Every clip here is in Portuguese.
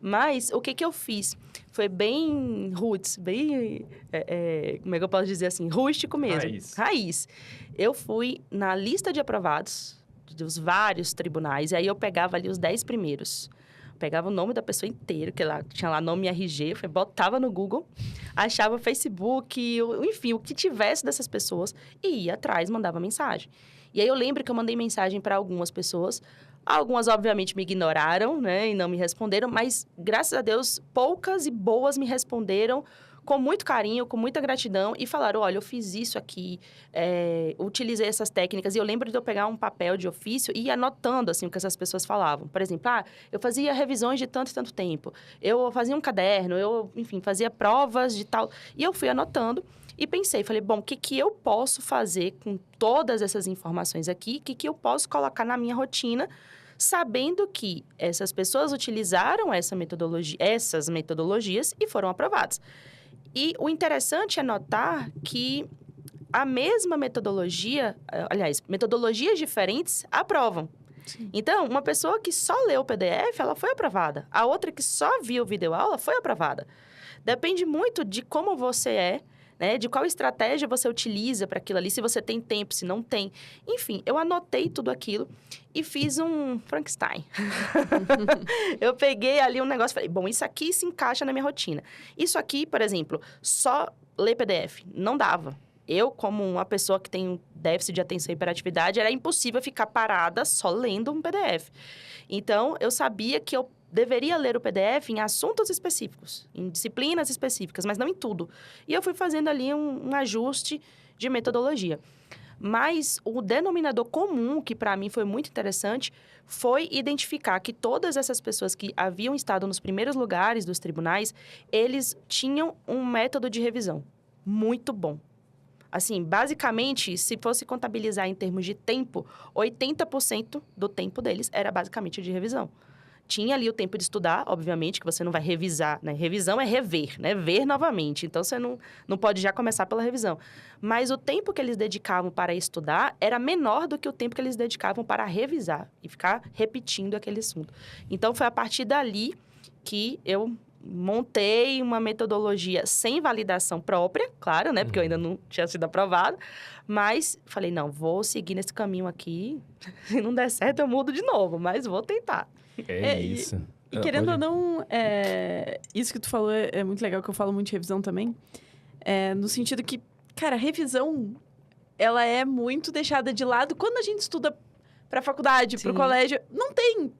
Mas o que eu fiz? Foi bem roots, bem, como é que eu posso dizer assim? Rústico mesmo. Raiz. Eu fui na lista de aprovados dos vários tribunais, e aí eu pegava ali os 10 primeiros. Pegava o nome da pessoa inteira, que lá, tinha lá nome RG, botava no Google, achava Facebook, enfim, o que tivesse dessas pessoas, e ia atrás, mandava mensagem. E aí eu lembro que eu mandei mensagem para algumas pessoas, algumas obviamente me ignoraram, né, e não me responderam, mas graças a Deus, poucas e boas me responderam com muito carinho, com muita gratidão, e falaram, olha, eu fiz isso aqui, utilizei essas técnicas, e eu lembro de eu pegar um papel de ofício e ir anotando, assim, o que essas pessoas falavam. Por exemplo, eu fazia revisões de tanto e tanto tempo, eu fazia um caderno, enfim, fazia provas de tal, e eu fui anotando, e pensei, falei, bom, o que eu posso fazer com todas essas informações aqui, o que eu posso colocar na minha rotina, sabendo que essas pessoas utilizaram essas metodologias e foram aprovadas. E o interessante é notar que a mesma metodologia, aliás, metodologias diferentes aprovam. Sim. Então, uma pessoa que só leu o PDF, ela foi aprovada. A outra que só viu videoaula foi aprovada. Depende muito de como você é, né? De qual estratégia você utiliza para aquilo ali, se você tem tempo, se não tem. Enfim, eu anotei tudo aquilo e fiz um Frankenstein. Eu peguei ali um negócio e falei, bom, isso aqui se encaixa na minha rotina. Isso aqui, por exemplo, só ler PDF, não dava. Eu, como uma pessoa que tem um déficit de atenção e hiperatividade, era impossível ficar parada só lendo um PDF. Então, eu sabia que eu deveria ler o PDF em assuntos específicos, em disciplinas específicas, mas não em tudo. E eu fui fazendo ali um ajuste de metodologia. Mas o denominador comum, que para mim foi muito interessante, foi identificar que todas essas pessoas que haviam estado nos primeiros lugares dos tribunais, eles tinham um método de revisão muito bom. Assim, basicamente, se fosse contabilizar em termos de tempo, 80% do tempo deles era basicamente de revisão. Tinha ali o tempo de estudar, obviamente, que você não vai revisar, né? Revisão é rever, né? Ver novamente. Então, você não pode já começar pela revisão. Mas o tempo que eles dedicavam para estudar era menor do que o tempo que eles dedicavam para revisar e ficar repetindo aquele assunto. Então, foi a partir dali que eu montei uma metodologia sem validação própria, claro, né? Porque eu ainda não tinha sido aprovada. Mas falei, não, vou seguir nesse caminho aqui. Se não der certo, eu mudo de novo, mas vou tentar. É isso. E querendo ou não, isso que tu falou é muito legal, que eu falo muito de revisão também. No sentido que, cara, a revisão, ela é muito deixada de lado quando a gente estuda pra faculdade, pro colégio. Não tem.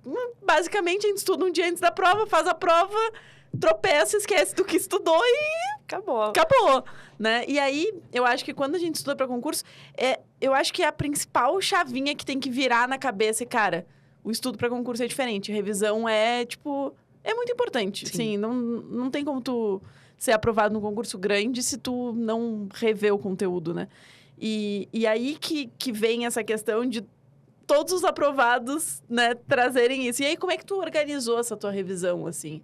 Basicamente, a gente estuda um dia antes da prova, faz a prova, tropeça, esquece do que estudou e... Acabou, né? E aí, eu acho que quando a gente estuda pra concurso, eu acho que é a principal chavinha que tem que virar na cabeça, cara... O estudo para concurso é diferente. A revisão é muito importante. Sim, não tem como tu ser aprovado num concurso grande se tu não rever o conteúdo, né? E aí que vem essa questão de todos os aprovados, né, trazerem isso. E aí, como é que tu organizou essa tua revisão, assim?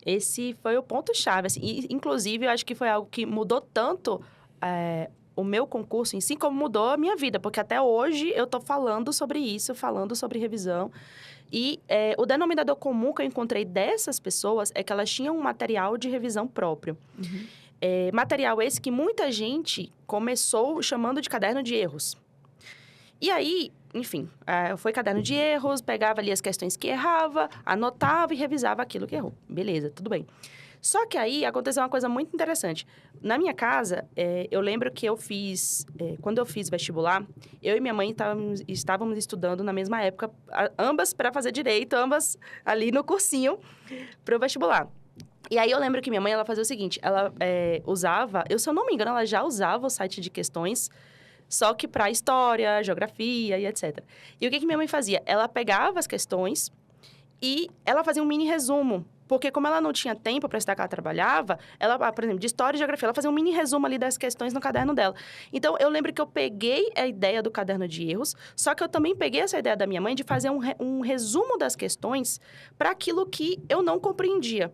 Esse foi o ponto-chave, assim. E, inclusive, eu acho que foi algo que mudou tanto... o meu concurso em si, como mudou a minha vida. Porque até hoje eu tô falando sobre isso, falando sobre revisão. E o denominador comum que eu encontrei dessas pessoas é que elas tinham um material de revisão próprio. Uhum. Material esse que muita gente começou chamando de caderno de erros. E aí, enfim, foi caderno de erros, pegava ali as questões que errava, anotava e revisava aquilo que errou. Beleza, tudo bem. Só que aí aconteceu uma coisa muito interessante. Na minha casa, eu lembro que eu fiz... quando eu fiz vestibular, eu e minha mãe estávamos estudando na mesma época, ambas para fazer direito, ambas ali no cursinho para o vestibular. E aí eu lembro que minha mãe, ela fazia o seguinte, ela usava... se eu não me engano, ela já usava o site de questões, só que para história, geografia e etc. E o que minha mãe fazia? Ela pegava as questões e ela fazia um mini resumo. Porque como ela não tinha tempo para estudar que ela trabalhava, ela, por exemplo, de história e geografia, ela fazia um mini resumo ali das questões no caderno dela. Então, eu lembro que eu peguei a ideia do caderno de erros, só que eu também peguei essa ideia da minha mãe de fazer um resumo das questões para aquilo que eu não compreendia.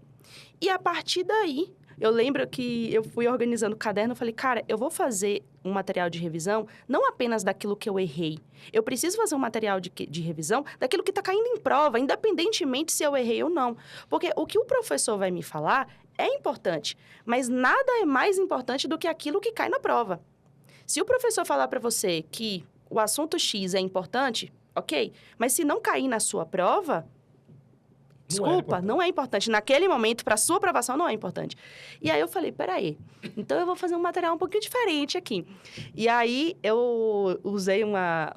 E a partir daí, eu lembro que eu fui organizando o caderno, eu falei, cara, eu vou fazer um material de revisão não apenas daquilo que eu errei. Eu preciso fazer um material de revisão daquilo que está caindo em prova, independentemente se eu errei ou não. Porque o que o professor vai me falar é importante, mas nada é mais importante do que aquilo que cai na prova. Se o professor falar para você que o assunto X é importante, ok, mas se não cair na sua prova... Desculpa, não é importante. Naquele momento, para sua aprovação, não é importante. E aí eu falei, peraí, então eu vou fazer um material um pouquinho diferente aqui. E aí eu usei um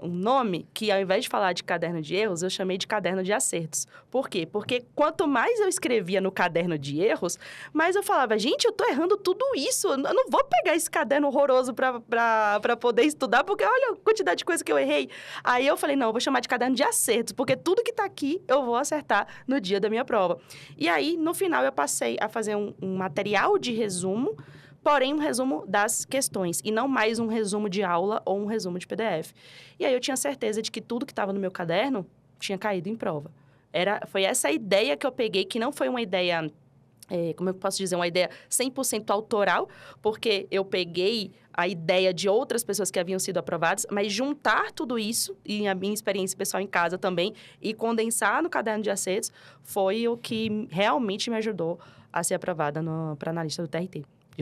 nome que, ao invés de falar de caderno de erros, eu chamei de caderno de acertos. Por quê? Porque quanto mais eu escrevia no caderno de erros, mais eu falava, gente, eu tô errando tudo isso. Eu não vou pegar esse caderno horroroso para poder estudar, porque olha a quantidade de coisa que eu errei. Aí eu falei, não, eu vou chamar de caderno de acertos, porque tudo que tá aqui eu vou acertar no dia da minha prova. E aí, no final, eu passei a fazer um material de resumo, porém um resumo das questões, e não mais um resumo de aula ou um resumo de PDF. E aí eu tinha certeza de que tudo que estava no meu caderno tinha caído em prova. Foi essa ideia que eu peguei, que não foi uma ideia... como eu posso dizer, uma ideia 100% autoral, porque eu peguei a ideia de outras pessoas que haviam sido aprovadas, mas juntar tudo isso, e a minha experiência pessoal em casa também, e condensar no caderno de acertos, foi o que realmente me ajudou a ser aprovada para analista do TRT.